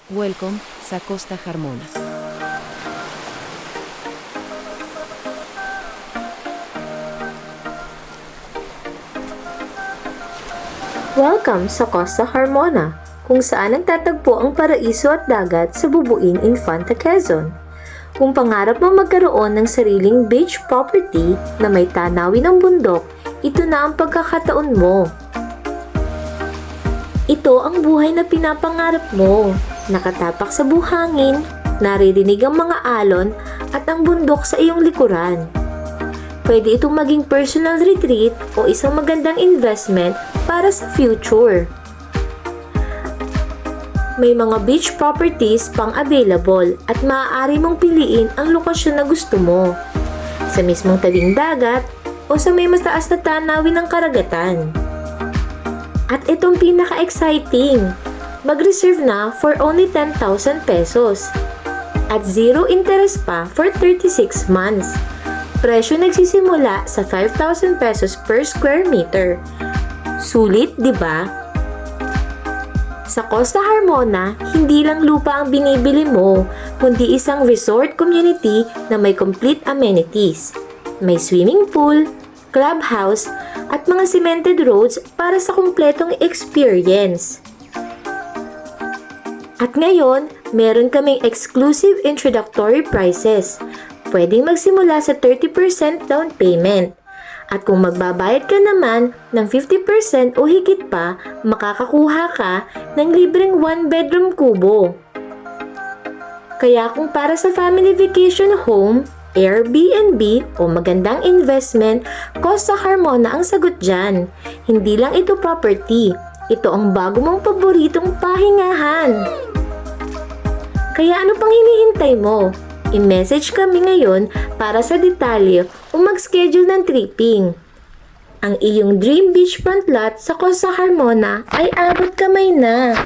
Welcome sa Costa Carmona. Welcome sa Costa Carmona, kung saan nagtatagpo ang paraiso at dagat sa bubuing Infanta Quezon. Kung pangarap mo magkaroon ng sariling beach property na may tanawin ng bundok, ito na ang pagkakataon mo. Ito ang buhay na pinapangarap mo. Nakatapak sa buhangin, naririnig ang mga alon at ang bundok sa iyong likuran. Pwede itong maging personal retreat o isang magandang investment para sa future. May mga beach properties pang available at maaari mong piliin ang lokasyon na gusto mo. Sa mismong tabing dagat o sa may mataas na tanawin ng karagatan. At itong pinaka-exciting, mag-reserve na for only 10,000 pesos. At zero interest pa for 36 months. Presyo nagsisimula sa 5,000 pesos per square meter. Sulit, di ba? Sa Costa Carmona, hindi lang lupa ang binibili mo, kundi isang resort community na may complete amenities. May swimming pool, clubhouse, at mga cemented roads para sa kumpletong experience. At ngayon, meron kaming exclusive introductory prices. Pwedeng magsimula sa 30% down payment. At kung magbabayad ka naman ng 50% o higit pa, makakakuha ka ng libreng 1-bedroom kubo. Kaya kung para sa family vacation home, Airbnb o magandang investment, Costa Carmona ang sagot dyan. Hindi lang ito property, ito ang bago mong paboritong pahingahan. Kaya ano pang hinihintay mo? I-message kami ngayon para sa detalye o mag-schedule ng tripping. Ang iyong dream beachfront lot sa Costa Carmona ay abot kamay na.